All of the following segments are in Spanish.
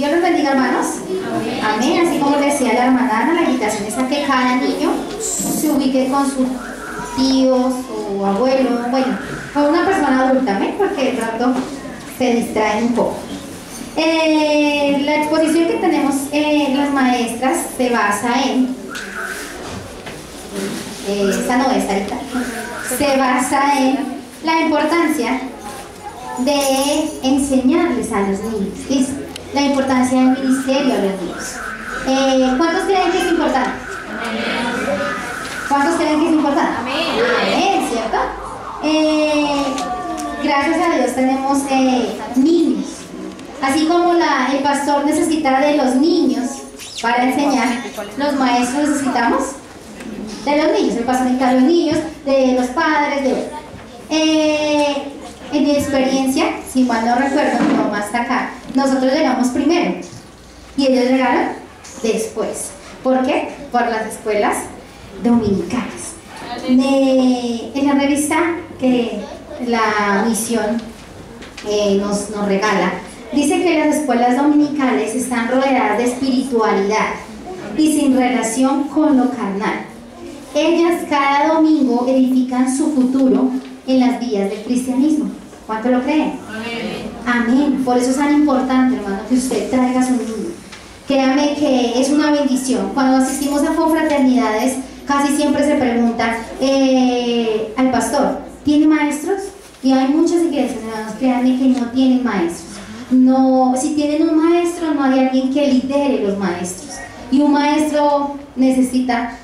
Dios los bendiga, hermanos. Amén. Así como decía la hermana Ana, la invitación es a que cada niño se ubique con sus tíos o abuelo, bueno, con una persona adulta, ¿ven? Porque de pronto se distraen un poco. La exposición que tenemos las maestras se basa en esta no es ahorita, se basa en la importancia de enseñarles a los niños, ¿listo? La importancia del ministerio a los niños. ¿Cuántos creen que es importante? ¿Cuántos creen que es importante? Amén, ¿cierto? Gracias a Dios tenemos niños. Así como el pastor necesita de los niños para enseñar, los maestros necesitamos de los niños. El pastor necesita de los niños, de los padres, en mi experiencia, si mal no recuerdo, mi mamá está acá, nosotros llegamos primero y ellos llegaron después. ¿Por qué? Por las escuelas dominicales. En la revista que la misión nos regala, dice que las escuelas dominicales están rodeadas de espiritualidad y sin relación con lo carnal. Ellas cada domingo edifican su futuro en las vías del cristianismo. ¿Cuánto lo creen? Amén. Por eso es tan importante, hermano, que usted traiga a su niño. Créame que es una bendición. Cuando asistimos a confraternidades, casi siempre se pregunta al pastor, ¿tiene maestros? Y hay muchas iglesias, hermanos, créanme que no tienen maestros. No, si tienen un maestro, no hay alguien que lidere los maestros. Y un maestro necesita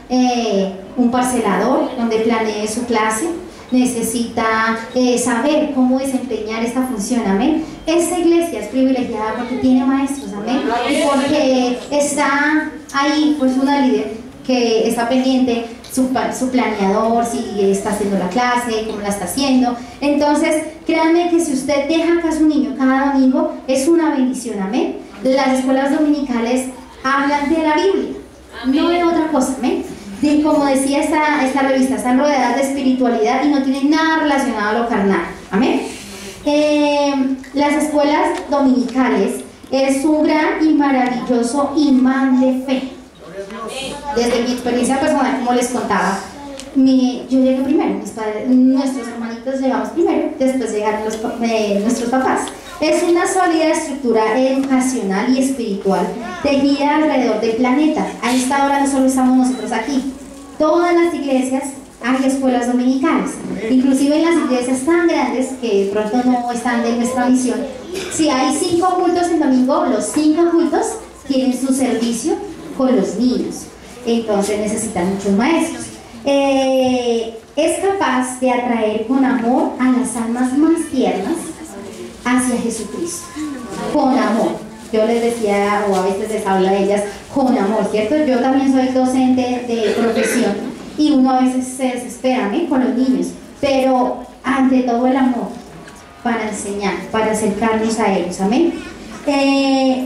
un parcelador donde planee su clase, necesita saber cómo desempeñar esta función, amén. Esta iglesia es privilegiada porque tiene maestros, amén, y porque está ahí pues una líder que está pendiente, su planeador, si está haciendo la clase, cómo la está haciendo. Entonces, créanme que si usted deja acá a su niño cada domingo, es una bendición, amén. Las escuelas dominicales hablan de la Biblia, amén, no de otra cosa, amén. Como decía esta revista, están rodeadas de espiritualidad y no tienen nada relacionado a lo carnal, amén. Las escuelas dominicales es un gran y maravilloso imán de fe. Desde mi experiencia personal, como les contaba, yo llegué primero, nuestros hermanitos llegamos primero, después llegaron nuestros papás. Es una sólida estructura educacional y espiritual tejida alrededor del planeta. A esta hora no solo estamos nosotros aquí, todas las iglesias hay escuelas dominicales, inclusive en las iglesias tan grandes que de pronto no están de nuestra misión. Si hay 5 cultos en domingo, los 5 cultos tienen su servicio con los niños, entonces necesitan muchos maestros. Es capaz de atraer con amor a las almas más tiernas hacia Jesucristo, con amor. Yo les decía, o a veces les hablo a ellas, con amor, ¿cierto? Yo también soy docente de profesión y uno a veces se desespera, ¿eh?, con los niños, pero ante todo el amor para enseñar, para acercarnos a ellos, amén.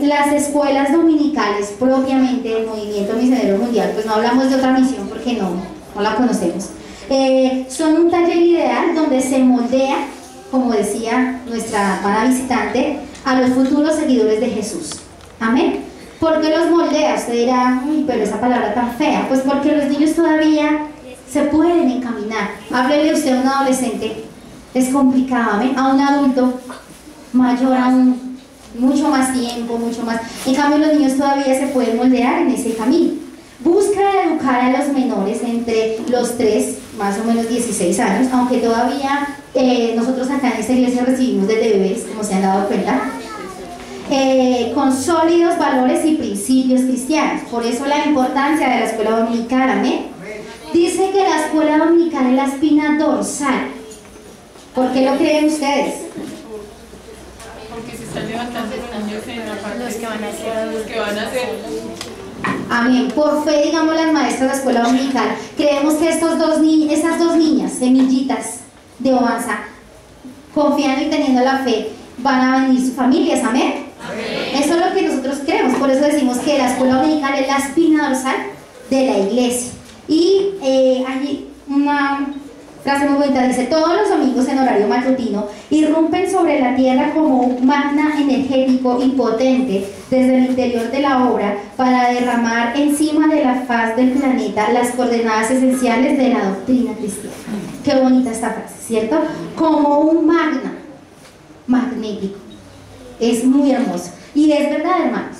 Las escuelas dominicales propiamente del Movimiento Misionero Mundial, pues no hablamos de otra misión porque no la conocemos, son un taller ideal donde se moldea, como decía nuestra amada visitante, a los futuros seguidores de Jesús, amén. ¿Por qué los moldea? Usted dirá, uy, pero esa palabra tan fea. Pues porque los niños todavía se pueden encaminar. Háblele usted a un adolescente, es complicado, amén, a un adulto mayor aún, mucho más tiempo, mucho más. En cambio los niños todavía se pueden moldear en ese camino. Busca educar a los menores entre los 3, más o menos 16 años, aunque todavía nosotros acá en esta iglesia recibimos desde bebés, como se han dado cuenta, con sólidos valores y principios cristianos. Por eso la importancia de la escuela dominical, amén. Dice que la escuela dominical es la espina dorsal. ¿Por qué lo creen ustedes? Porque se están levantando niños en la parte, los que van a ser. Amén. Por fe, digamos, las maestras de la escuela dominical, creemos que esas dos niñas, semillitas de Obanza, confiando y teniendo la fe, van a venir sus familias, amén. Amén. Eso es lo que nosotros creemos. Por eso decimos que la escuela dominical es la espina dorsal de la iglesia. Y hay frase muy bonita, dice: todos los domingos en horario matutino irrumpen sobre la tierra como un magna energético y potente desde el interior de la obra para derramar encima de la faz del planeta las coordenadas esenciales de la doctrina cristiana. Qué bonita esta frase, ¿cierto? Como un magnético. Es muy hermoso. Y es verdad, hermanos.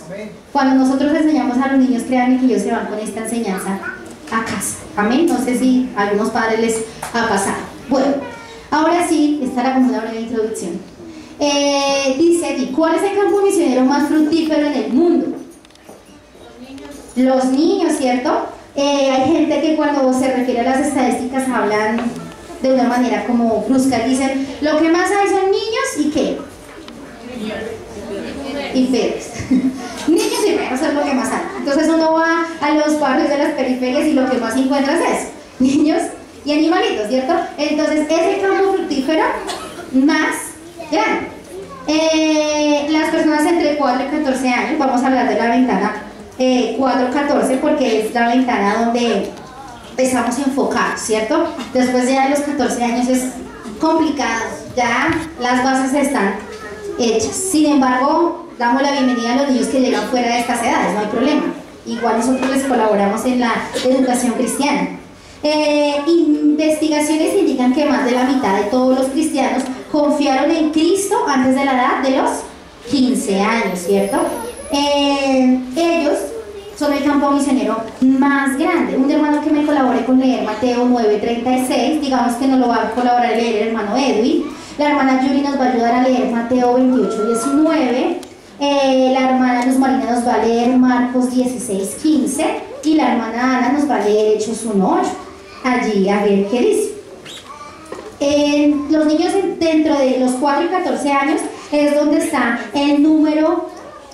Cuando nosotros enseñamos a los niños, créanme que ellos se van con esta enseñanza a casa. Amén. No sé si a algunos padres les ha pasado. Bueno, ahora sí, esta era como una breve introducción. Dice aquí: ¿cuál es el campo misionero más fructífero en el mundo? Los niños, ¿cierto? Hay gente que cuando se refiere a las estadísticas hablan de una manera como brusca. Dicen: lo que más hay son niños y ¿qué? Y perros. Niños y perros es lo que más hay. Entonces uno va a los barrios de las periferias y lo que más encuentras es niños y animalitos, ¿cierto? Entonces es el campo fructífero más grande. Las personas entre 4 y 14 años, vamos a hablar de la ventana 4-14 porque es la ventana donde estamos enfocados, ¿cierto? Después ya de los 14 años es complicado, ya las bases están hechas. Sin embargo, damos la bienvenida a los niños que llegan fuera de estas edades, no hay problema. Igual nosotros les colaboramos en la educación cristiana. Investigaciones indican que más de la mitad de todos los cristianos confiaron en Cristo antes de la edad de los 15 años, ¿cierto? Ellos son el campo misionero más grande. Un hermano que me colabore con leer Mateo 9:36, digamos que nos lo va a colaborar a leer el hermano Edwin. La hermana Yuri nos va a ayudar a leer Mateo 28:19. La hermana Luz Marina nos va a leer Marcos 16:15 y la hermana Ana nos va a leer Hechos 1:8. Allí a ver qué dice. Los niños dentro de los 4 y 14 años es donde está el número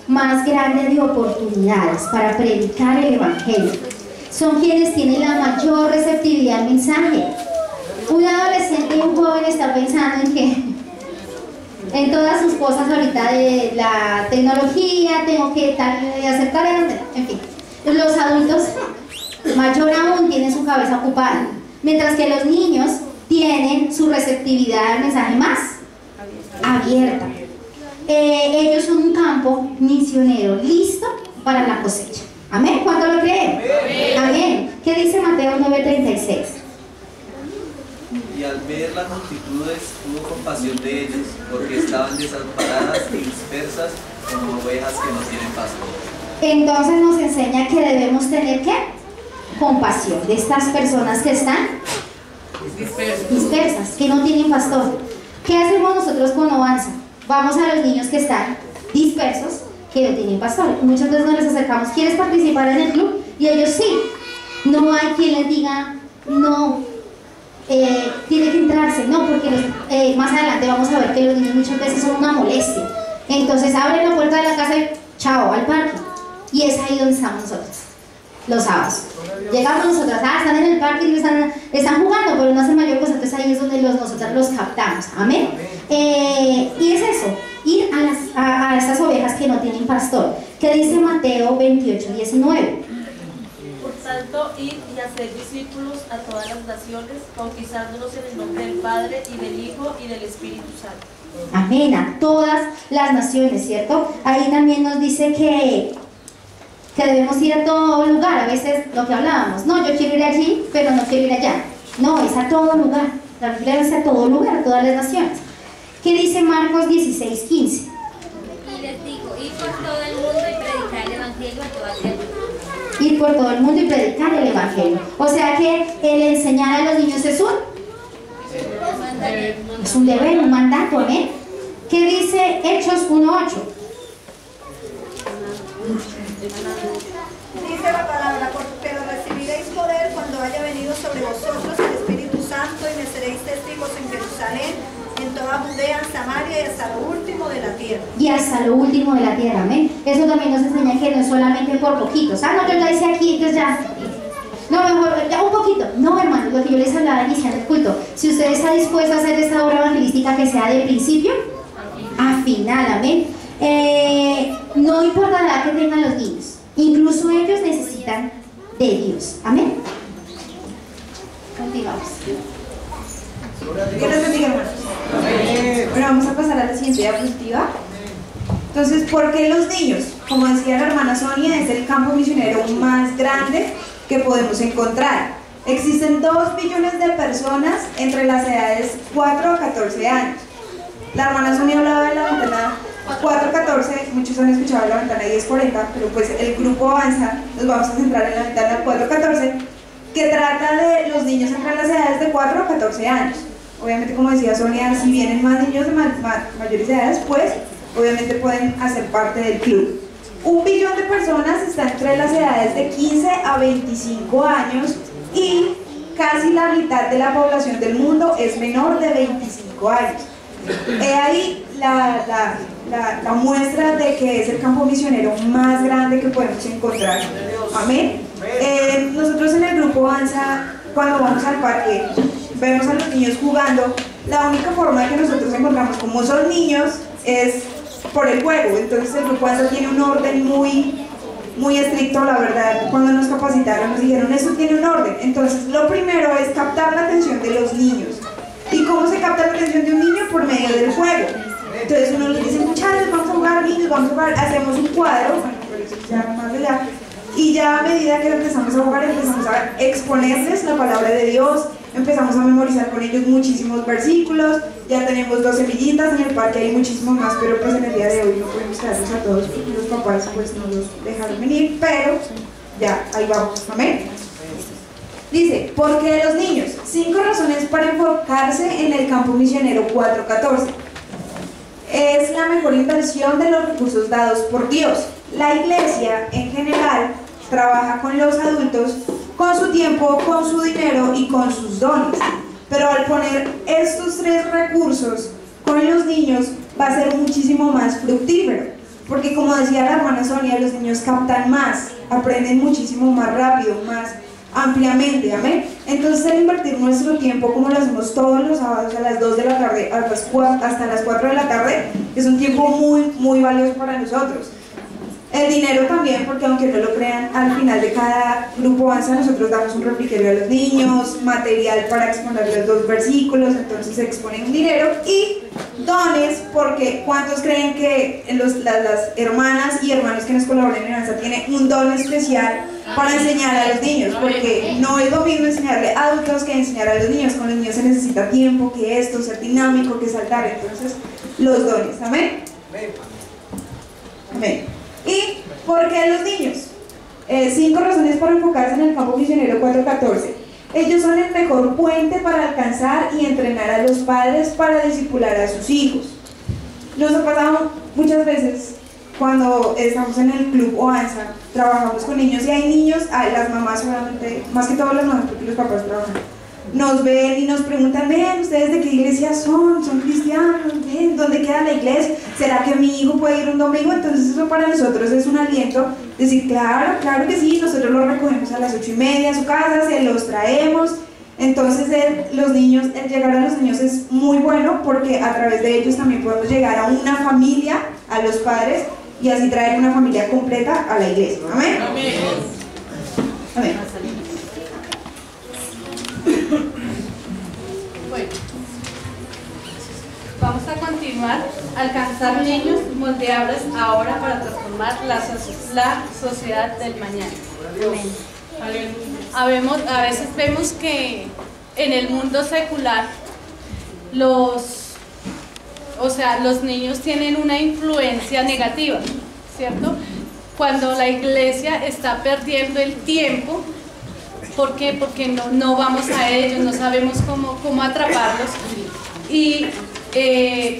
más grande de oportunidades para predicar el evangelio. Son quienes tienen la mayor receptividad al mensaje. Un adolescente y un joven está pensando en que en todas sus cosas ahorita de la tecnología, tengo que hacer tareas, en fin. Los adultos, mayor aún, tienen su cabeza ocupada, mientras que los niños tienen su receptividad al mensaje más abierta. Ellos son un campo misionero listo para la cosecha. ¿Amén? ¿Cuánto lo creen? Amén. ¿Qué dice Mateo 9:36? Y al ver las multitudes tuvo compasión de ellos, porque estaban desamparadas y dispersas como ovejas que no tienen pastor. Entonces nos enseña que debemos tener ¿qué? Compasión de estas personas que están dispersas, que no tienen pastor. ¿Qué hacemos nosotros con Ovanza? Vamos a los niños que están dispersos, que no tienen pastor. Muchas veces nos les acercamos: ¿quieres participar en el club? Y ellos sí. No hay quien les diga no. Tiene que entrarse, no, porque más adelante vamos a ver que los niños muchas veces son una molestia. Entonces abren la puerta de la casa y chao, al parque. Y es ahí donde estamos nosotros, los sábados. Llegamos nosotros, están en el parque y están jugando, pero no hacen mayor cosa. Entonces ahí es donde nosotros los captamos. Amén. Y es eso, ir a estas ovejas que no tienen pastor. ¿Qué dice Mateo 28:19? Por tanto, id y hacer discípulos a todas las naciones, bautizándolos en el nombre del Padre, y del Hijo, y del Espíritu Santo. Amén, a todas las naciones, ¿cierto? Ahí también nos dice que debemos ir a todo lugar. A veces lo que hablábamos: no, yo quiero ir allí, pero no quiero ir allá. No, es a todo lugar. La Biblia es a todo lugar, a todas las naciones. ¿Qué dice Marcos 16:15? Y les digo: id por todo el mundo y predicar el evangelio a toda criatura. Ir por todo el mundo y predicar el evangelio. O sea que el enseñar a los niños es un deber, un mandato. ¿Amén? ¿Qué dice Hechos 1:8? Dice la palabra: pero recibiréis poder cuando haya venido sobre vosotros el Espíritu Santo, y me seréis testigos en Jerusalén, en toda Judea, en Samaria y hasta lo último de la tierra. Y hasta lo último de la tierra. Amén. Eso también nos enseña que no es solamente por poquitos. Ah, no, yo ya hice aquí, entonces ya. No, mejor, ya un poquito. No, hermanos, lo que yo les hablaba iniciando el culto. Si usted está dispuesto a hacer esta obra evangelística que sea de principio a final, amén. No importa la edad que tengan los niños, incluso ellos necesitan de Dios. Amén. Continuamos. Dios les bendiga, hermanos. Bueno, vamos a pasar a la siguiente diapositiva. Entonces, ¿por qué los niños? Como decía la hermana Sonia, es el campo misionero más grande que podemos encontrar. Existen 2 billones de personas entre las edades 4 a 14 años. La hermana Sonia hablaba de la ventana 4 a 14, muchos han escuchado la ventana 10-40, pero pues el grupo avanza, nos vamos a centrar en la ventana 4 a 14, que trata de los niños entre las edades de 4 a 14 años. Obviamente, como decía Sonia, si vienen más niños de mayores edades, pues obviamente pueden hacer parte del club. 1 billón de personas están entre las edades de 15 a 25 años y casi la mitad de la población del mundo es menor de 25 años. He ahí la muestra de que es el campo misionero más grande que podemos encontrar. Amén. Nosotros en el grupo Avanza, cuando vamos al parque, vemos a los niños jugando. La única forma de que nosotros encontramos como son niños es por el juego. Entonces el grupo Avanza tiene un orden muy estricto, la verdad. Cuando nos capacitaron nos dijeron, eso tiene un orden. Entonces lo primero es captar la atención de los niños. ¿Y cómo se capta la atención de un niño? Por medio del juego. Entonces uno les dice, muchachos, vamos a jugar, niños, vamos a jugar, hacemos un cuadro, bueno, pero eso ya más allá, y ya a medida que empezamos a jugar, empezamos a exponerles la palabra de Dios, empezamos a memorizar con ellos muchísimos versículos, ya tenemos 2 semillitas, en el parque hay muchísimos más, pero pues en el día de hoy no podemos traerlos a todos porque los papás pues no los dejaron venir, pero ya, ahí vamos, amén. Dice, ¿por qué los niños? 5 razones para enfocarse en el campo misionero 414. Es la mejor inversión de los recursos dados por Dios. La iglesia, en general, trabaja con los adultos, con su tiempo, con su dinero y con sus dones. Pero al poner estos 3 recursos con los niños, va a ser muchísimo más fructífero. Porque como decía la hermana Sonia, los niños captan más, aprenden muchísimo más rápido, más ampliamente, amén. Entonces al invertir nuestro tiempo como lo hacemos todos los sábados a las 2 de la tarde hasta las 4 de la tarde, es un tiempo muy valioso para nosotros. El dinero también, porque aunque no lo crean, al final de cada grupo Avanza nosotros damos un refrigerio a los niños, material para exponer los 2 versículos, entonces se exponen un dinero, y dones, porque ¿cuántos creen que las hermanas y hermanos que nos colaboran en Avanza tienen un don especial para enseñar a los niños? Porque no es lo mismo enseñarle a adultos que enseñar a los niños. Con los niños se necesita tiempo, que esto, ser dinámico, que saltar, entonces los dones, amén. Amén. ¿Y por qué los niños? 5 razones para enfocarse en el campo misionero 414. Ellos son el mejor puente para alcanzar y entrenar a los padres para discipular a sus hijos. Nos ha pasado muchas veces cuando estamos en el club Oanza, trabajamos con niños y hay niños, las mamás solamente, más que todas las mamás porque los papás trabajan, nos ven y nos preguntan, ven, ¿ustedes de qué iglesia son? ¿Son cristianos? ¿Ven? ¿Dónde queda la iglesia? ¿Será que mi hijo puede ir un domingo? Entonces eso para nosotros es un aliento, decir, claro que sí, nosotros los recogemos a las 8:30 a su casa, se los traemos. Entonces el llegar a los niños es muy bueno porque a través de ellos también podemos llegar a una familia, a los padres, y así traer una familia completa a la iglesia. Amén. Amén. Amén. Bueno, vamos a continuar. Alcanzar niños moldeables ahora para transformar la sociedad del mañana. Amén. A veces vemos que en el mundo secular los niños tienen una influencia negativa, ¿cierto? Cuando la iglesia está perdiendo el tiempo, ¿por qué? Porque no vamos a ellos, no sabemos cómo atraparlos. Y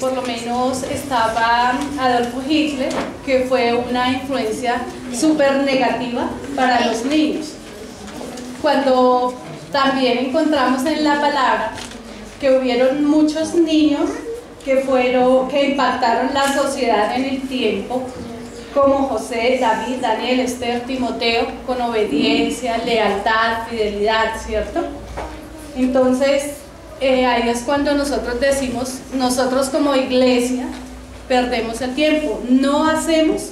por lo menos estaba Adolfo Hitler, que fue una influencia súper negativa para los niños. Cuando también encontramos en la palabra que hubieron muchos niños que impactaron la sociedad en el tiempo, como José, David, Daniel, Esther, Timoteo, con obediencia, lealtad, fidelidad, ¿cierto? Entonces, ahí es cuando nosotros decimos, nosotros como iglesia perdemos el tiempo, no hacemos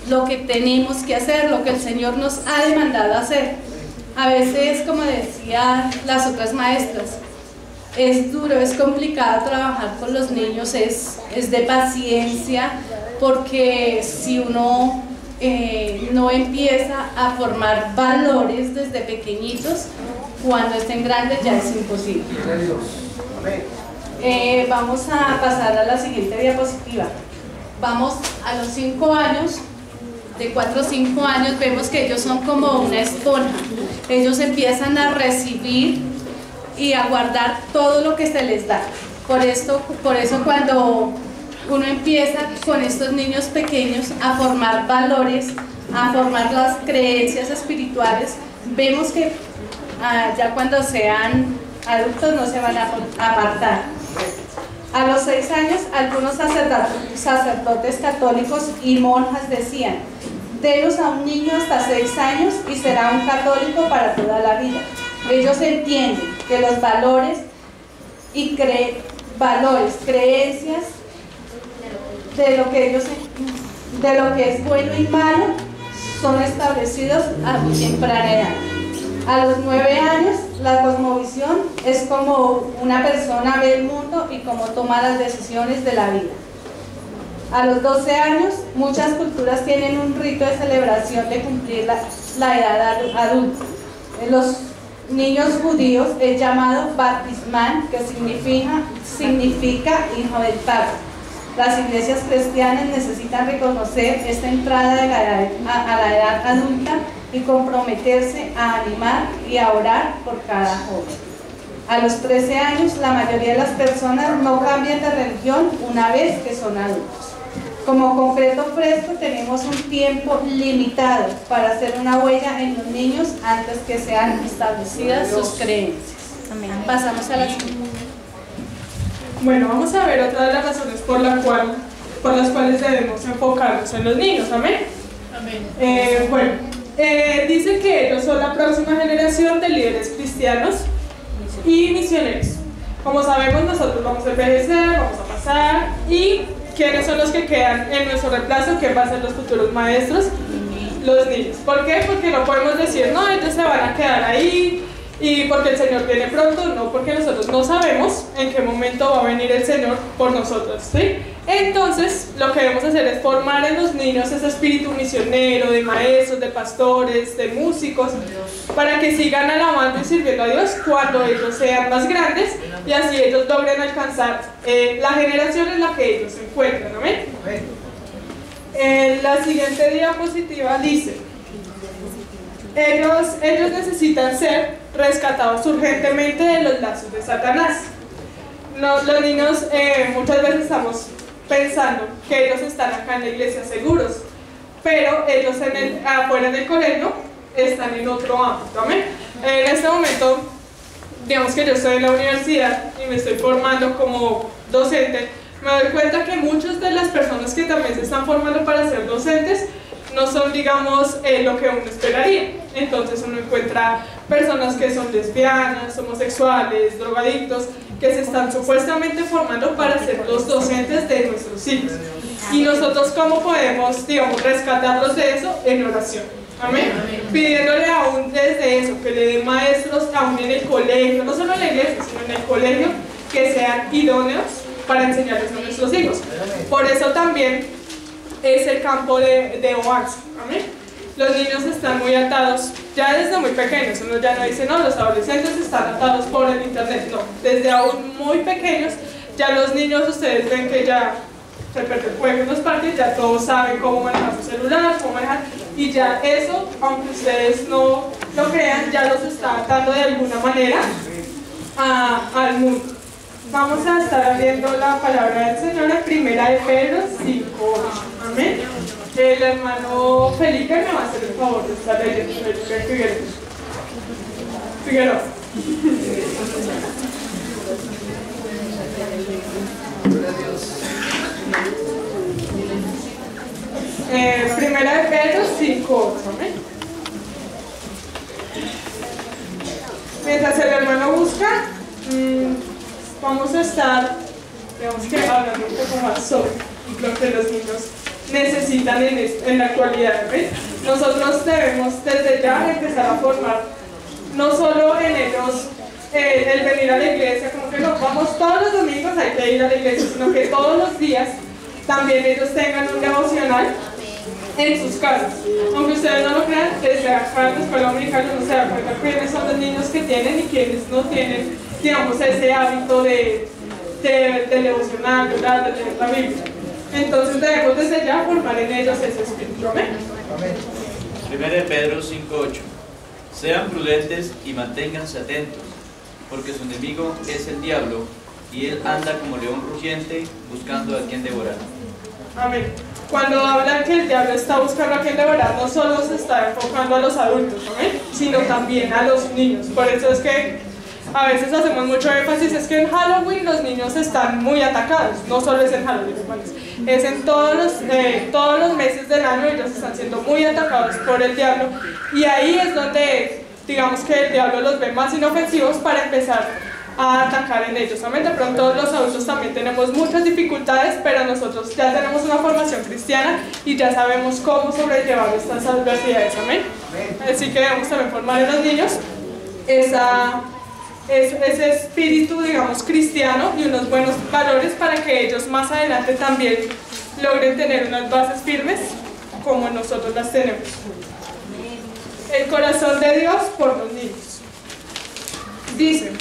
lo que tenemos que hacer, lo que el Señor nos ha demandado hacer. A veces, como decían las otras maestras, Es duro, es complicado trabajar con los niños, es de paciencia, porque si uno no empieza a formar valores desde pequeñitos, cuando estén grandes ya es imposible. Vamos a pasar a la siguiente diapositiva. Vamos a los 5 años. De 4 o 5 años vemos que ellos son como una esponja. Ellos empiezan a recibir y a guardar todo lo que se les da. Por eso cuando uno empieza con estos niños pequeños a formar valores, a formar las creencias espirituales, vemos que ya cuando sean adultos no se van a apartar. A los 6 años, algunos sacerdotes católicos y monjas decían: delos a un niño hasta 6 años y será un católico para toda la vida. Ellos entienden que los valores y creencias de lo que es bueno y malo son establecidos a muy temprana edad. A los 9 años, la cosmovisión es como una persona ve el mundo y cómo toma las decisiones de la vida. A los 12 años, muchas culturas tienen un rito de celebración de cumplir la edad adulta. En los niños judíos es llamado Baptismán, que significa hijo del Padre. Las iglesias cristianas necesitan reconocer esta entrada a la edad adulta y comprometerse a animar y a orar por cada joven. A los 13 años, la mayoría de las personas no cambian de religión una vez que son adultos. Como concreto fresco, tenemos un tiempo limitado para hacer una huella en los niños antes que sean establecidas sus creencias. Amén. Pasamos a la siguiente. Bueno, vamos a ver otra de las razones por las cuales debemos enfocarnos en los niños. Amén. Amén. Dice que ellos son la próxima generación de líderes cristianos y misioneros. Como sabemos, nosotros vamos a envejecer, vamos a pasar, y ¿quiénes son los que quedan en nuestro reemplazo? ¿Quién va a ser los futuros maestros? Los niños. ¿Por qué? Porque no podemos decir, no, ellos se van a quedar ahí y porque el Señor viene pronto. No, porque nosotros no sabemos en qué momento va a venir el Señor por nosotros, ¿sí? Entonces, lo que debemos hacer es formar en los niños ese espíritu misionero, de maestros, de pastores, de músicos, para que sigan alabando y sirviendo a Dios cuando ellos sean más grandes, y así ellos logren alcanzar la generación en la que ellos se encuentran. ¿Amén? La siguiente diapositiva dice: ellos necesitan ser rescatados urgentemente de los lazos de Satanás. Los niños muchas veces estamos pensando que ellos están acá en la iglesia seguros, pero ellos afuera del colegio están en otro ámbito. ¿Amén? En este momento, digamos que yo estoy en la universidad y me estoy formando como docente, me doy cuenta que muchas de las personas que también se están formando para ser docentes no son, digamos, lo que uno esperaría. Entonces uno encuentra personas que son lesbianas, homosexuales, drogadictos, que se están supuestamente formando para ser los docentes de nuestros hijos. Y nosotros, ¿cómo podemos, digamos, rescatarlos de eso? En oración. Amén. Pidiéndole aún desde eso, que le den maestros aún en el colegio, no solo en la iglesia, sino en el colegio, que sean idóneos para enseñarles a nuestros hijos. Por eso también es el campo de OANS. Amén. Los niños están muy atados, ya desde muy pequeños. Uno ya no dice, no, los adolescentes están atados por el internet. No, desde aún muy pequeños, ya los niños, ustedes ven que ya se perdió el juego en los parques, ya todos saben cómo manejar su celular, cómo manejar, y ya eso, aunque ustedes no lo crean, ya los está atando de alguna manera al mundo. Vamos a estar viendo la palabra del Señor en Primera de Pedro 5:8. Amén. El hermano Felipe me va a hacer el favor de estar leyendo. Felipe Figueroa. Primera de Pedro 5:8. Amén. Mientras el hermano busca, vamos a estar, digamos que hablando un poco más sobre lo que los niños necesitan en la actualidad. ¿Ves? Nosotros debemos desde ya empezar a formar no solo en ellos el venir a la iglesia, como que no vamos todos los domingos, hay que ir a la iglesia, sino que todos los días también ellos tengan un devocional en sus casas. Aunque ustedes no lo crean, desde acá en la escuela dominical uno se da cuenta quiénes son los niños que tienen y quiénes no tienen, digamos, ese hábito de devocional, de leer la Biblia. Entonces debemos desde ya formar en ellos ese espíritu. Amén. 1 Pedro 5:8. Sean prudentes y manténganse atentos, porque su enemigo es el diablo, y él anda como león rugiente buscando a quien devorar. Amén. Cuando hablan que el diablo está buscando a quien devorar, no solo se está enfocando a los adultos, ¿amén?, sino también a los niños. Por eso es que a veces hacemos mucho énfasis, es que en Halloween los niños están muy atacados. No solo es en Halloween, es en todos los meses del año ellos están siendo muy atacados por el diablo. Y ahí es donde, digamos, que el diablo los ve más inofensivos para empezar a atacar en ellos. Amén. De pronto los adultos también tenemos muchas dificultades, pero nosotros ya tenemos una formación cristiana y ya sabemos cómo sobrellevar estas adversidades. Amén. Así que debemos también formar en los niños ese espíritu, digamos, cristiano y unos buenos valores para que ellos más adelante también logren tener unas bases firmes como nosotros las tenemos. El corazón de Dios por los niños. Dice,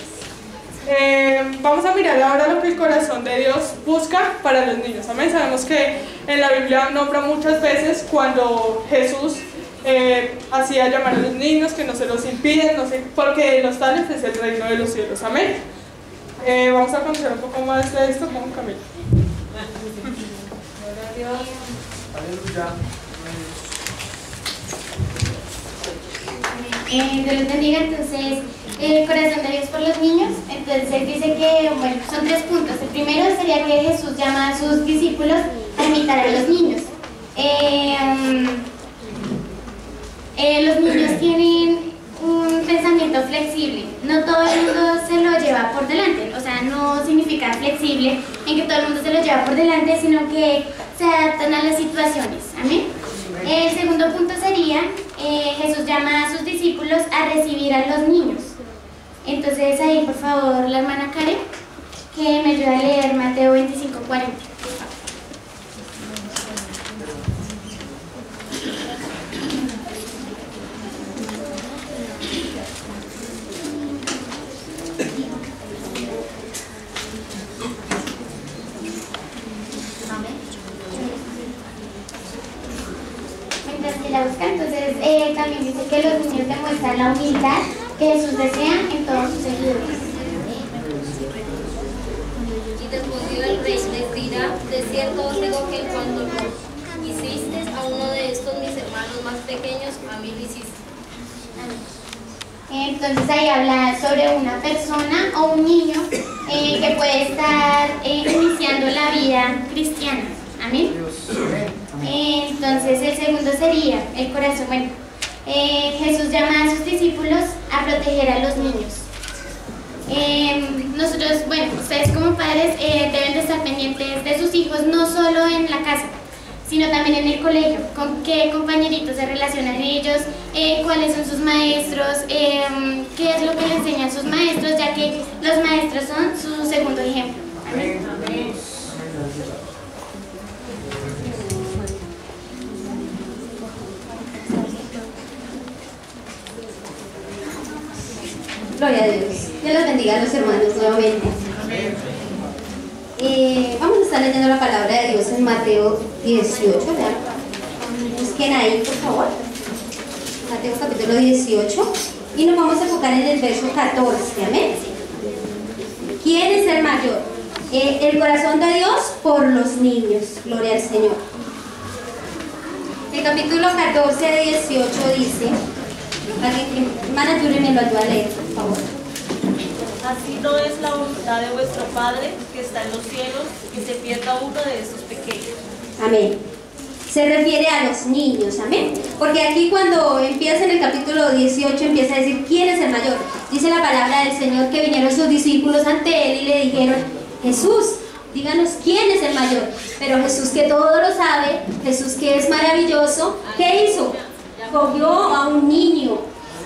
vamos a mirar ahora lo que el corazón de Dios busca para los niños. Amén. Sabemos que en la Biblia nombra muchas veces cuando Jesús hacía llamar a los niños, que no se los impiden, no sé, porque los tales es el reino de los cielos. Amén. Vamos a conocer un poco más de esto con Camila. Dios les bendiga. Entonces, el corazón de Dios por los niños. Entonces dice que, bueno, son 3 puntos. El primero sería que Jesús llama a sus discípulos a imitar a los niños. Los niños tienen un pensamiento flexible. No todo el mundo se lo lleva por delante. O sea, no significa flexible en que todo el mundo se lo lleva por delante, sino que se adaptan a las situaciones. Amén. El segundo punto sería, Jesús llama a sus discípulos a recibir a los niños. Entonces ahí, por favor, la hermana Karen, que me ayude a leer Mateo 25:40. Entonces también dice que los niños demuestran la humildad que Jesús desea en todos sus seguidores. Y respondió el rey, les dirá, de cierto os digo que cuando lo hiciste a uno de estos mis hermanos más pequeños, a mí lo hiciste. Entonces ahí habla sobre una persona o un niño que puede estar iniciando la vida cristiana. Amén. Entonces el segundo sería el corazón. Bueno, Jesús llama a sus discípulos a proteger a los niños. Nosotros, bueno, ustedes como padres deben de estar pendientes de sus hijos, no solo en la casa, sino también en el colegio, con qué compañeritos se relacionan ellos, cuáles son sus maestros, qué es lo que le enseñan sus maestros, ya que los maestros son su segundo ejemplo. Amén. Gloria a Dios. Dios los bendiga a los hermanos nuevamente. Vamos a estar leyendo la palabra de Dios en Mateo 18. Busquen ahí, por favor. Mateo capítulo 18. Y nos vamos a enfocar en el verso 14. Amén. ¿Quién es el mayor? El corazón de Dios por los niños. Gloria al Señor. El capítulo 14 de 18 dice... Hermana Yuri, me lo ayuda a leer, por favor. Así no es la voluntad de vuestro Padre que está en los cielos, que se pierda uno de estos pequeños. Amén. Se refiere a los niños, amén. Porque aquí cuando empieza en el capítulo 18 empieza a decir quién es el mayor. Dice la palabra del Señor que vinieron sus discípulos ante él y le dijeron, Jesús, díganos quién es el mayor. Pero Jesús, que todo lo sabe, Jesús que es maravilloso, ¿qué hizo? Cogió a un niño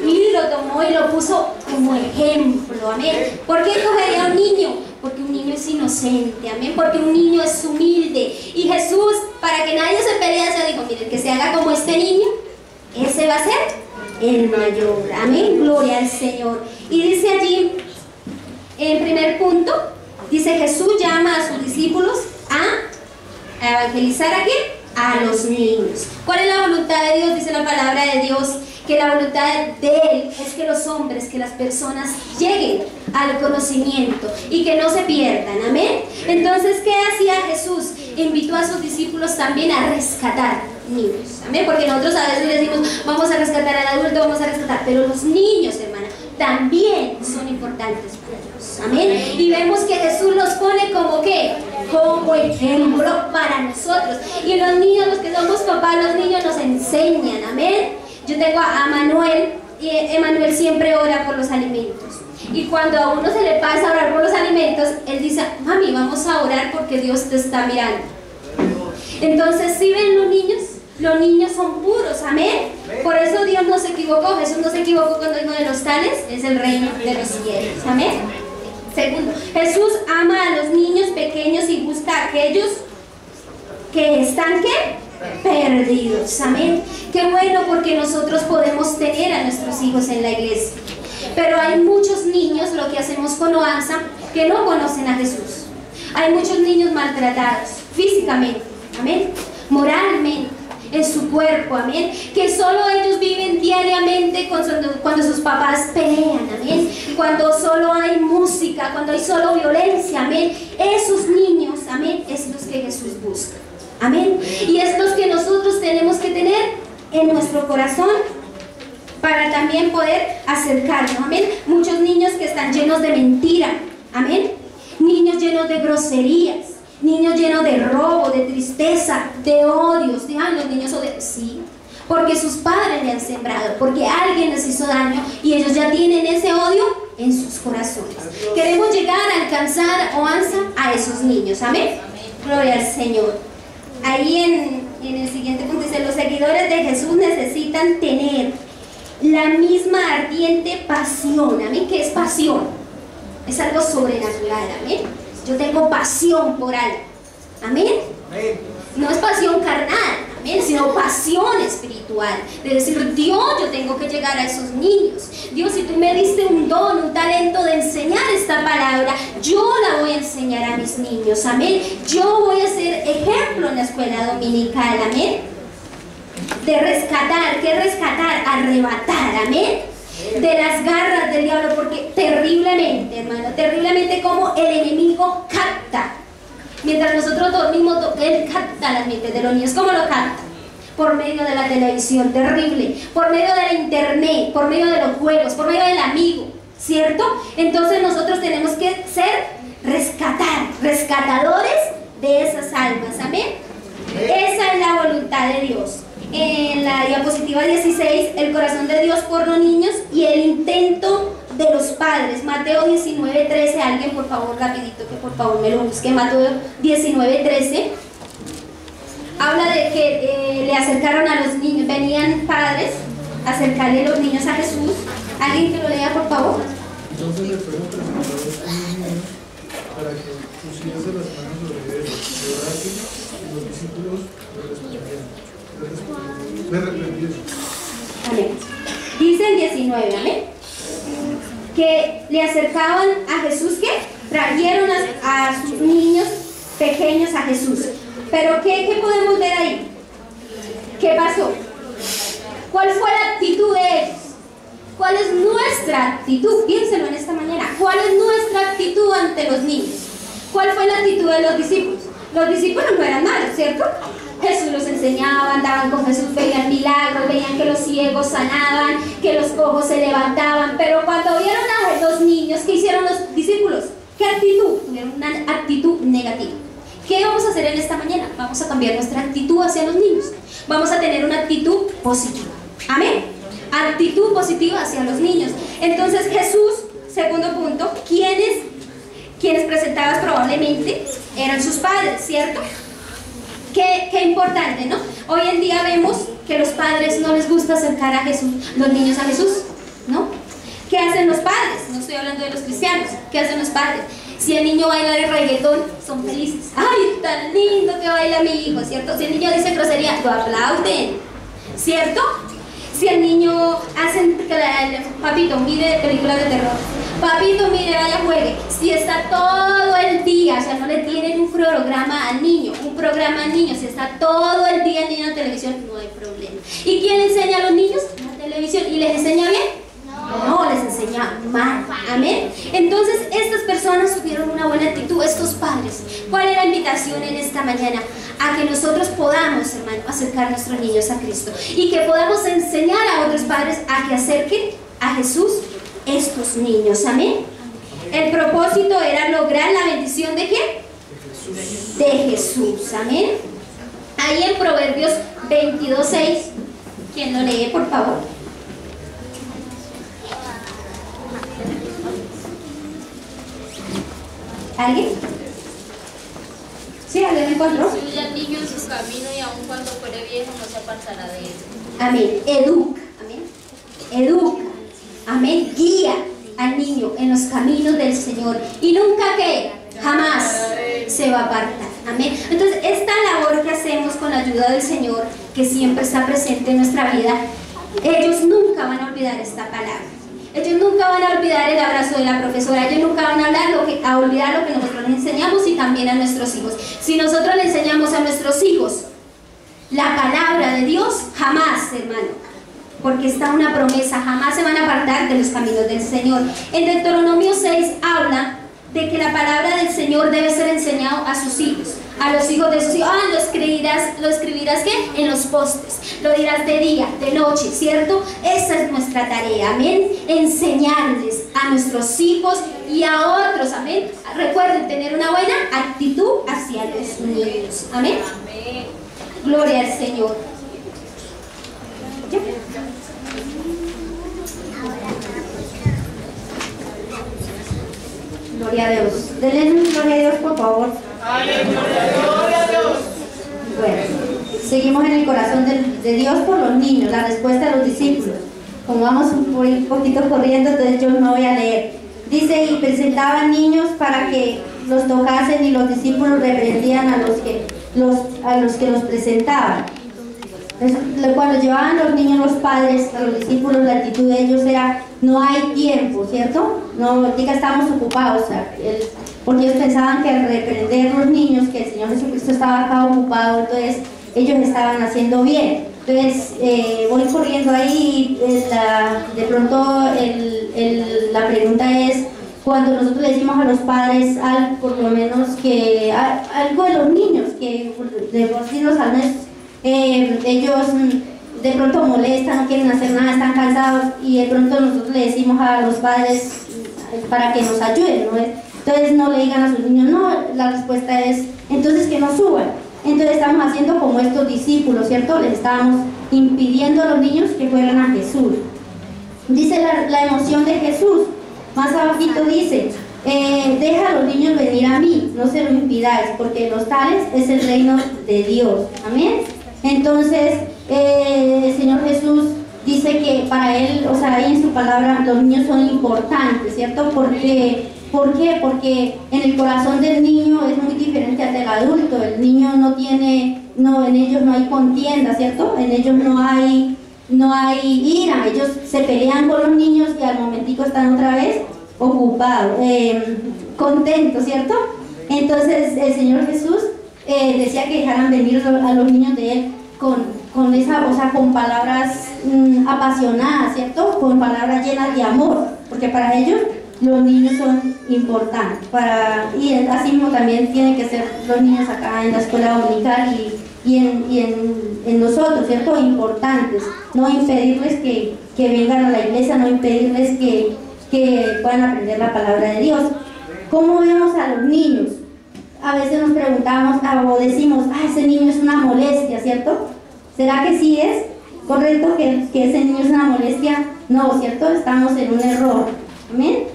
y lo tomó y lo puso como ejemplo. diablo, amén. ¿Por qué cogería a un niño? Porque un niño es inocente, amén, porque un niño es humilde. Y Jesús, para que nadie se pelease, dijo, miren, que se haga como este niño, ese va a ser el mayor, amén, gloria al Señor. Y dice allí, en primer punto, dice Jesús llama a sus discípulos a evangelizar ¿a quién? A los niños. ¿Cuál es la voluntad de Dios? Dice la palabra de Dios que la voluntad de Él es que los hombres, que las personas lleguen al conocimiento y que no se pierdan, amén. Entonces, ¿qué hacía Jesús? Invitó a sus discípulos también a rescatar niños, amén, porque nosotros a veces decimos vamos a rescatar al adulto, vamos a rescatar, pero los niños, hermana, también son importantes para Dios, amén. Y vemos que Jesús los pone como ¿qué? Como ejemplo para nosotros. Y los niños, los que somos papás, los niños nos enseñan, amén. Yo tengo a Manuel, y Emanuel siempre ora por los alimentos. Y cuando a uno se le pasa a orar por los alimentos, él dice, mami, vamos a orar porque Dios te está mirando. Entonces, ¿sí ven los niños son puros, amén. Por eso Dios no se equivocó, Jesús no se equivocó cuando dijo de los tales es el reino de los cielos, amén. Segundo, Jesús ama a los niños pequeños y busca a aquellos que están, ¿qué? Perdidos, amén. Qué bueno, porque nosotros podemos tener a nuestros hijos en la iglesia, pero hay muchos niños, lo que hacemos con Oanza, que no conocen a Jesús. Hay muchos niños maltratados físicamente, amén, moralmente, en su cuerpo, amén, que solo ellos viven diariamente cuando sus papás pelean, amén, cuando solo hay música, cuando hay solo violencia, amén. Esos niños, amén, es los que Jesús busca, amén, y es los que nosotros tenemos que tener en nuestro corazón para también poder acercarnos, amén. Muchos niños que están llenos de mentira, amén, niños llenos de groserías, niños llenos de robo, de tristeza, de odios. Digan, los niños odian, sí, porque sus padres le han sembrado, porque alguien les hizo daño y ellos ya tienen ese odio en sus corazones. Queremos llegar a alcanzar Oanza a esos niños, amén. Gloria al Señor. Ahí en el siguiente punto dice, los seguidores de Jesús necesitan tener la misma ardiente pasión, amén. ¿Qué es pasión? Es algo sobrenatural, amén. Yo tengo pasión por algo, amén. No es pasión carnal, amén, sino pasión espiritual, de decir, Dios, yo tengo que llegar a esos niños. Dios, si tú me diste un don, un talento de enseñar esta palabra, yo la voy a enseñar a mis niños, amén. Yo voy a ser ejemplo en la escuela dominical, amén. De rescatar, ¿qué rescatar? Arrebatar, amén, de las garras del diablo, porque terriblemente, hermano, terriblemente como el enemigo capta. Mientras nosotros dormimos, él capta las mentes de los niños. ¿Cómo lo capta? Por medio de la televisión, terrible, por medio de la internet, por medio de los juegos, por medio del amigo, ¿cierto? Entonces nosotros tenemos que ser rescatadores de esas almas, amén. Esa es la voluntad de Dios. En la diapositiva 16, el corazón de Dios por los niños y el intento de los padres. Mateo 19:13, alguien por favor rapidito que por favor me lo busque. Mateo 19:13 habla de que le acercaron a los niños, venían padres a acercarle a los niños a Jesús. Alguien que lo lea por favor. Entonces le fueron presentados un niño para que pusiese las manos sobre él, y orasen, y los discípulos le reprendieron. Amén. Dice el 19, amén, que le acercaban a Jesús, que trajeron a sus niños pequeños a Jesús. Pero ¿qué podemos ver ahí? ¿Qué pasó? ¿Cuál fue la actitud de ellos? ¿Cuál es nuestra actitud? Piénselo en esta mañana. ¿Cuál es nuestra actitud ante los niños? ¿Cuál fue la actitud de los discípulos? Los discípulos no eran malos, ¿cierto? Jesús los enseñaba, andaban con Jesús, veían milagros, veían que los ciegos sanaban, que los cojos se levantaban. Pero cuando vieron a los niños, ¿qué hicieron los discípulos? ¿Qué actitud? Tuvieron una actitud negativa. ¿Qué vamos a hacer en esta mañana? Vamos a cambiar nuestra actitud hacia los niños. Vamos a tener una actitud positiva. Amén. Actitud positiva hacia los niños. Entonces Jesús, segundo punto, quienes presentadas probablemente eran sus padres, ¿cierto? Qué importante, ¿no? Hoy en día vemos que los padres no les gusta acercar a Jesús, los niños a Jesús, ¿no? ¿Qué hacen los padres? No estoy hablando de los cristianos. ¿Qué hacen los padres? Si el niño baila el reggaetón, son felices. ¡Ay, tan lindo que baila mi hijo! ¿Cierto? Si el niño dice grosería, lo aplauden. ¿Cierto? Si el niño hace, papito, mire películas de terror. Papito, mire, vaya, juegue. Si está todo el día, o sea, no le tienen un programa al niño, si está todo el día el niño en televisión, no hay problema. ¿Y quién enseña a los niños? La televisión. ¿Y les enseña bien? No, les enseña mal. Amén. Entonces, estas personas tuvieron una buena actitud, estos padres. ¿Cuál es la invitación en esta mañana? A que nosotros podamos, hermano, acercar a nuestros niños a Cristo y que podamos enseñar a otros padres a que acerquen a Jesús estos niños. Amén. El propósito era lograr la bendición ¿de qué? De Jesús. Amén. Ahí en Proverbios 22:6, ¿quién lo lee, por favor? ¿Alguien? Sí, ¿alguien me encontró? Instruye al niño en su camino y aun cuando fuere viejo no se apartará de él. Amén. Educa. Amén. Educa. Amén. Guía al niño en los caminos del Señor. Y nunca que jamás se va a apartar. Amén. Entonces, esta labor que hacemos con la ayuda del Señor, que siempre está presente en nuestra vida, ellos nunca van a olvidar esta palabra. Ellos nunca van a olvidar el abrazo de la profesora, ellos nunca van a olvidar lo que nosotros les enseñamos y también a nuestros hijos. Si nosotros le enseñamos a nuestros hijos la palabra de Dios, jamás, hermano, porque está una promesa, jamás se van a apartar de los caminos del Señor. En Deuteronomio 6 habla de que la palabra del Señor debe ser enseñado a sus hijos, a los hijos de sus hijos. Lo escribirás ¿qué? En los postes, lo dirás de día, de noche, ¿cierto? Esa es nuestra tarea, amén, enseñarles a nuestros hijos y a otros, amén. Recuerden tener una buena actitud hacia los niños, amén. Amén. Gloria al Señor. ¿Ya? Gloria a Dios. Denle un gloria a Dios, por favor. Gloria a Dios. Bueno, seguimos en el corazón de Dios por los niños, la respuesta de los discípulos. Como vamos un poquito corriendo, entonces yo no voy a leer. Dice, y presentaban niños para que los tocasen y los discípulos reprendían a los que los presentaban. Cuando llevaban los niños los padres, a los discípulos, la actitud de ellos era, no hay tiempo, ¿cierto? No, diga, estamos ocupados, porque ellos pensaban que al reprender los niños, que el Señor Jesucristo estaba acá ocupado, entonces ellos estaban haciendo bien. Entonces voy corriendo ahí, de pronto la pregunta es, cuando nosotros le decimos a los padres por lo menos que algo de los niños, que de decirlos al menos, ellos de pronto molestan, no quieren hacer nada, están cansados, y de pronto nosotros le decimos a los padres para que nos ayuden, ¿no? Entonces no le digan a sus niños, no, la respuesta es, entonces que no suban. Entonces estamos haciendo como estos discípulos, ¿cierto? Les estábamos impidiendo a los niños que fueran a Jesús. Dice la emoción de Jesús, más abajito dice, deja a los niños venir a mí, no se lo impidáis, porque los tales es el reino de Dios. Amén. Entonces, el Señor Jesús dice que para Él, o sea, ahí en su palabra, los niños son importantes, ¿cierto? ¿Por qué? Porque en el corazón del niño es muy diferente al del adulto. El niño en ellos no hay contienda, ¿cierto? En ellos no hay ira, ellos se pelean con los niños y al momentico están otra vez ocupados, contentos, ¿cierto? Entonces, el Señor Jesús decía que dejaran venir a los niños de Él con palabras apasionadas, ¿cierto? Con palabras llenas de amor, porque para ellos los niños son importantes. Y así mismo también tienen que ser los niños acá en la escuela dominical y en nosotros, ¿cierto? Importantes. No impedirles que vengan a la iglesia, no impedirles que puedan aprender la palabra de Dios. ¿Cómo vemos a los niños? A veces nos preguntamos o decimos, ese niño es una molestia, ¿cierto? ¿Será que sí es correcto que ese niño es una molestia? No, ¿cierto? Estamos en un error. ¿Amén?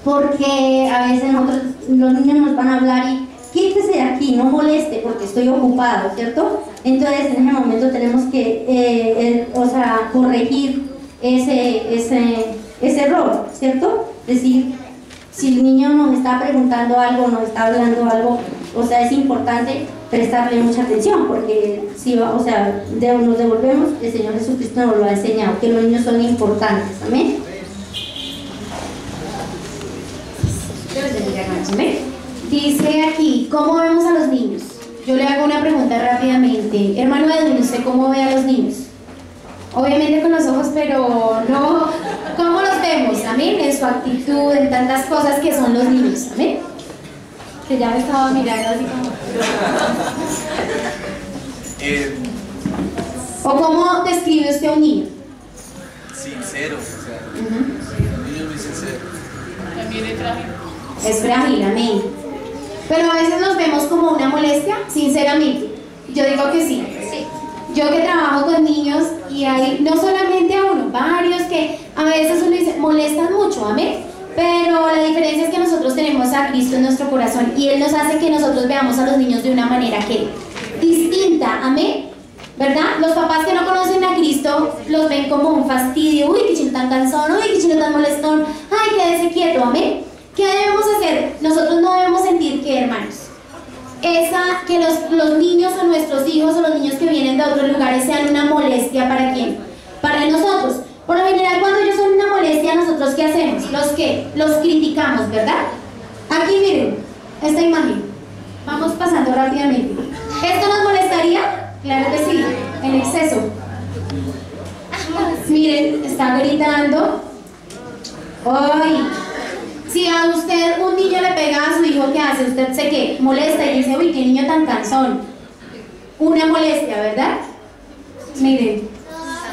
Porque a veces los niños nos van a hablar y quítese de aquí, no moleste porque estoy ocupado, ¿cierto? Entonces en ese momento tenemos que corregir es error, ¿cierto? Decir, si el niño nos está preguntando algo, nos está hablando algo, o sea, es importante prestarle mucha atención, porque si, o sea, nos devolvemos, el Señor Jesucristo nos lo ha enseñado, que los niños son importantes, ¿amén? Dice aquí, ¿cómo vemos a los niños? Yo le hago una pregunta rápidamente. Hermano Edwin, ¿usted cómo ve a los niños? Obviamente con los ojos, pero no. ¿Cómo los vemos? Amén. En su actitud, en tantas cosas que son los niños. Amén. Que ya me estaba mirando así como. ¿O cómo describe usted a un niño? Sincero, o sea, un niño muy sincero. También es frágil. Es frágil, amén. Pero a veces nos vemos como una molestia, sinceramente. Yo digo que sí. Yo que trabajo con niños y hay no solamente a uno, varios que a veces uno dice, molestan mucho, amén. Pero la diferencia es que nosotros tenemos a Cristo en nuestro corazón y Él nos hace que nosotros veamos a los niños de una manera que distinta, amén. ¿Verdad? Los papás que no conocen a Cristo los ven como un fastidio. Uy, qué chino tan cansón, uy, qué chino tan molestón. Ay, quédese quieto, amén. ¿Qué debemos hacer? Nosotros no debemos sentir que, hermanos, que los niños o nuestros hijos o los niños que vienen de otros lugares sean una molestia. ¿Para quién? Para nosotros. Por lo general, cuando ellos son una molestia, ¿nosotros qué hacemos? Los criticamos, ¿verdad? Aquí miren, esta imagen. Vamos pasando rápidamente. ¿Esto nos molestaría? Claro que sí, en exceso. Miren, está gritando. ¡Ay! Si a usted un niño le pega a su hijo, ¿qué hace? Usted se que molesta y dice, uy, qué niño tan cansón. Una molestia, ¿verdad? Miren,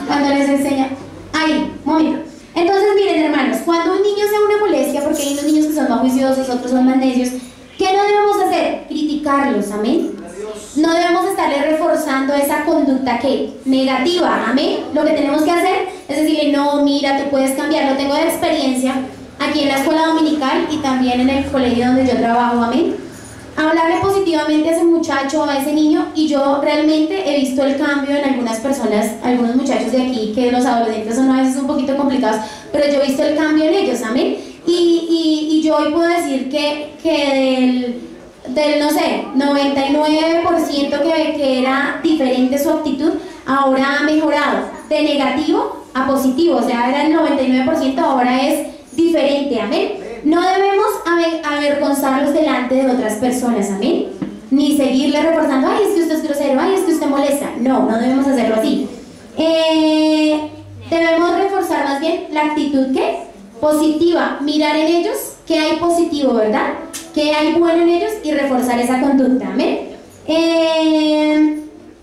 cuando les enseña. Ahí, momento. Entonces, miren, hermanos, cuando un niño sea una molestia, porque hay unos niños que son más juiciosos, otros son más necios, ¿qué no debemos hacer? Criticarlos, amén. No debemos estarle reforzando esa conducta que negativa, amén. Lo que tenemos que hacer es decirle, no, mira, tú puedes cambiar. Lo tengo de experiencia aquí en la escuela dominical y también en el colegio donde yo trabajo, amén. Hablarle positivamente a ese muchacho, a ese niño, y yo realmente he visto el cambio en algunas personas, algunos muchachos de aquí, que los adolescentes son a veces un poquito complicados, pero yo he visto el cambio en ellos, amén. Y yo hoy puedo decir que del no sé, 99% que era diferente su actitud, ahora ha mejorado, de negativo a positivo, o sea, era el 99%, ahora es diferente, amén. No debemos avergonzarlos delante de otras personas, amén. Ni seguirle reforzando, ay, es que usted es grosero, ay, es que usted molesta. No, no debemos hacerlo así. Debemos reforzar más bien la actitud, ¿qué? Positiva, mirar en ellos qué hay positivo, ¿verdad? Qué hay bueno en ellos y reforzar esa conducta, amén.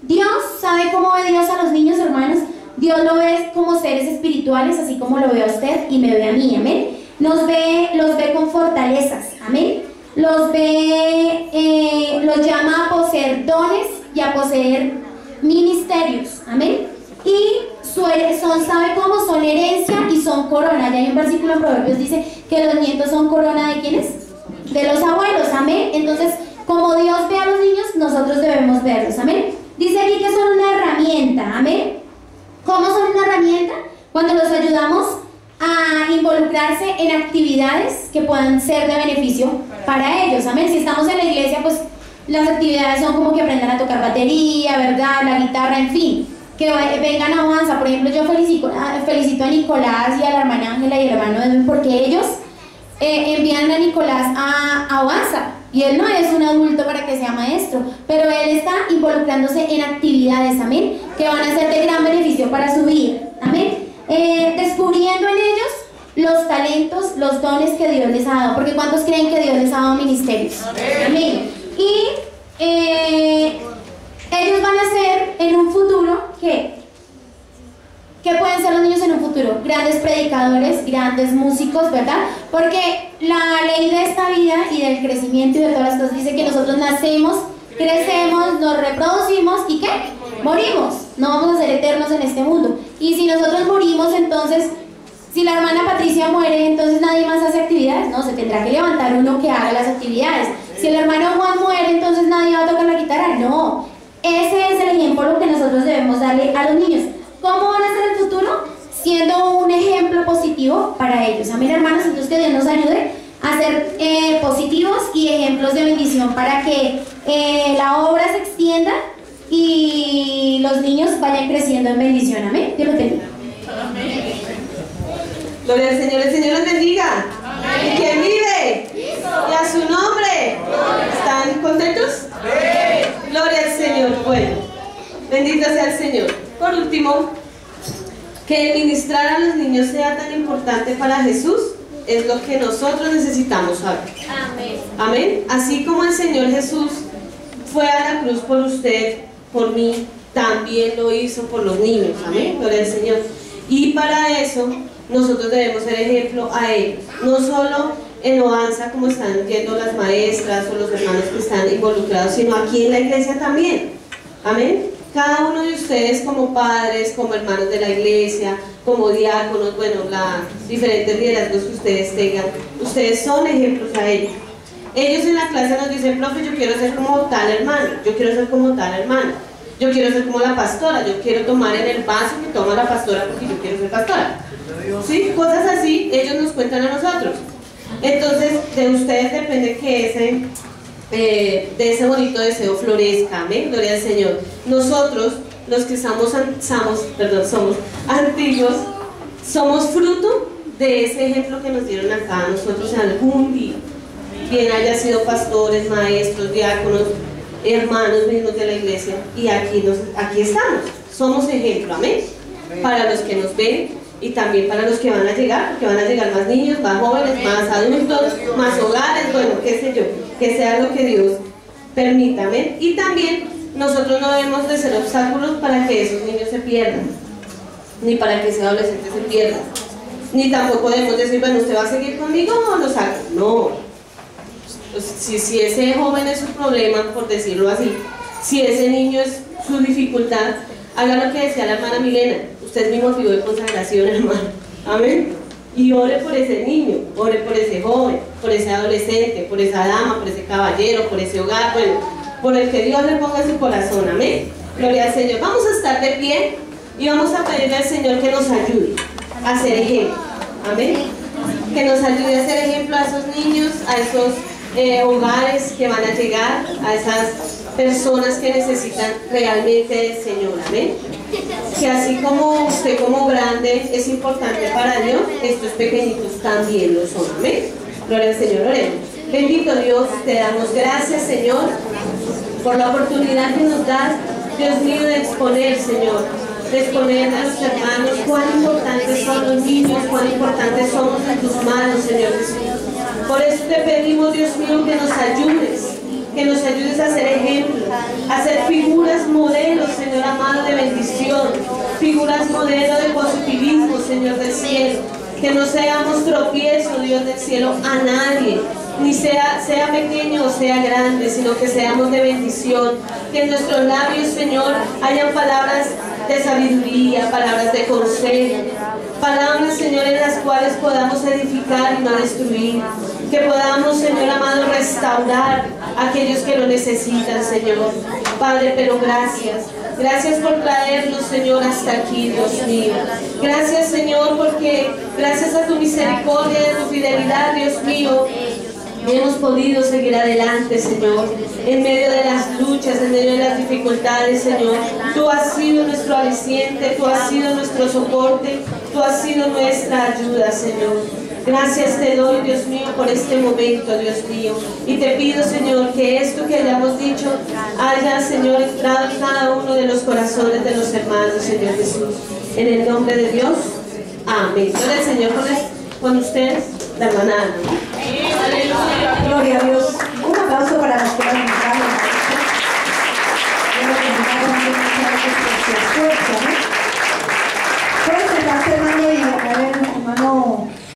Dios sabe cómo ve Dios a los niños, hermanos. Dios lo ve como seres espirituales, así como lo ve a usted y me ve a mí, amén. Los ve con fortalezas, amén. Los llama a poseer dones y a poseer ministerios, amén. Y sabe cómo son herencia y son corona. Ya hay un versículo en Proverbios dice que los nietos son corona de ¿quiénes? De los abuelos, amén. Entonces, como Dios ve a los niños, nosotros debemos verlos, amén. Dice aquí que son una herramienta, amén. ¿Cómo son una herramienta? Cuando los ayudamos a involucrarse en actividades que puedan ser de beneficio para ellos, amén. Si estamos en la iglesia, pues las actividades son como que aprendan a tocar batería, ¿verdad? La guitarra, en fin, que vengan a Avanza. Por ejemplo, yo felicito a Nicolás y a la hermana Ángela y al hermano Edwin porque ellos envían a Nicolás a Avanza y él no es un adulto para que sea maestro, pero él está involucrándose en actividades, amén, que van a ser de gran beneficio para su vida, amén. Descubriendo en ellos los talentos, los dones que Dios les ha dado, porque ¿cuántos creen que Dios les ha dado ministerios? Amén. Y ellos van a ser en un futuro, ¿qué pueden ser los niños en un futuro? Grandes predicadores, grandes músicos, ¿verdad? Porque la ley de esta vida y del crecimiento y de todas las cosas dice que nosotros nacemos, crecemos, nos reproducimos y ¿qué? Morimos. No vamos a ser eternos en este mundo. Y si nosotros morimos, entonces, si la hermana Patricia muere, entonces nadie más hace actividades. No, se tendrá que levantar uno que haga las actividades. Si el hermano Juan muere, entonces nadie va a tocar la guitarra. No. Ese es el ejemplo que nosotros debemos darle a los niños. ¿Cómo van a ser el futuro? Siendo un ejemplo positivo para ellos. Amén, hermanos. Entonces que Dios nos ayude a ser positivos y ejemplos de bendición para que la obra se extienda y los niños vayan creciendo en bendición. Amén. Dios los bendiga. Gloria al Señor. El Señor los bendiga. Amén. ¿Y quién vive? Cristo. Y a su nombre. ¿Están contentos? Sí. Gloria al Señor. Bueno, bendito sea el Señor. Por último, que el ministrar a los niños sea tan importante para Jesús es lo que nosotros necesitamos saber. Amén. Amén. Así como el Señor Jesús fue a la cruz por usted, por mí, también lo hizo por los niños. Amén. Gloria al Señor. Y para eso nosotros debemos ser ejemplo a ellos, no solo en Oanza como están viendo las maestras o los hermanos que están involucrados, sino aquí en la iglesia también. Amén. Cada uno de ustedes como padres, como hermanos de la iglesia, como diáconos, bueno, los diferentes liderazgos que ustedes tengan, ustedes son ejemplos a ellos. Ellos en la clase nos dicen, profe, yo quiero ser como tal hermano, yo quiero ser como tal hermano, yo quiero ser como la pastora, yo quiero tomar en el vaso que toma la pastora porque yo quiero ser pastora. ¿Sí? Cosas así, ellos nos cuentan a nosotros. Entonces, de ustedes depende que de ese bonito deseo florezca. Amén, gloria al Señor. Nosotros, los que somos antiguos, somos fruto de ese ejemplo que nos dieron acá nosotros algún día. Bien haya sido pastores, maestros, diáconos, hermanos mismos de la iglesia, y aquí estamos, somos ejemplo. Amén, para los que nos ven y también para los que van a llegar, porque van a llegar más niños, más jóvenes, más adultos, más hogares, bueno, qué sé yo, que sea lo que Dios permita. Amén. Y también nosotros no debemos de ser obstáculos para que esos niños se pierdan, ni para que ese adolescente se pierda, ni tampoco debemos decir, bueno, ¿usted va a seguir conmigo o lo saco? No. Pues, si ese joven es su problema, por decirlo así, si ese niño es su dificultad, haga lo que decía la hermana Milena, usted es mi motivo de consagración, hermano. Amén. Y ore por ese niño, ore por ese joven, por ese adolescente, por esa dama, por ese caballero, por ese hogar, bueno, por el que Dios le ponga en su corazón. Amén. Gloria al Señor. Vamos a estar de pie y vamos a pedirle al Señor que nos ayude a ser ejemplo. Amén. Que nos ayude a ser ejemplo a esos niños, a esos hogares que van a llegar, a esas personas que necesitan realmente del Señor. Amén. Que así como usted como grande es importante para Dios, estos pequeñitos también lo son. Amén. Gloria al Señor. Oremos. Bendito Dios, te damos gracias, Señor, por la oportunidad que nos das, Dios mío, de exponer, Señor, de exponer a los hermanos cuán importantes son los niños, cuán importantes somos en tus manos, Señor Jesús. Por eso te pedimos, Dios mío, que nos ayudes a ser ejemplos, a ser figuras modelos, Señor amado, de bendición, figuras modelos de positivismo, Señor del cielo, que no seamos tropiezo, Dios del cielo, a nadie, ni sea pequeño o sea grande, sino que seamos de bendición, que en nuestros labios, Señor, hayan palabras de sabiduría, palabras de consejo, palabras, Señor, en las cuales podamos edificar y no destruir, que podamos, Señor amado, restaurar a aquellos que lo necesitan, Señor. Padre, pero gracias por traernos, Señor, hasta aquí, Dios mío. Gracias, Señor, porque gracias a tu misericordia y a tu fidelidad, Dios mío, hemos podido seguir adelante, Señor, en medio de las luchas, en medio de las dificultades, Señor. Tú has sido nuestro aliciente, tú has sido nuestro soporte, tú has sido nuestra ayuda, Señor. Gracias te doy, Dios mío, por este momento, Dios mío. Y te pido, Señor, que esto que hayamos dicho haya, Señor, entrado en cada uno de los corazones de los hermanos, Señor Jesús. En el nombre de Dios, amén. Gloria al Señor con ustedes, la hermana Ana. Gloria a Dios. Un aplauso para los que van a invitar. Puedes sentarse, hermano, y a ver, hermano.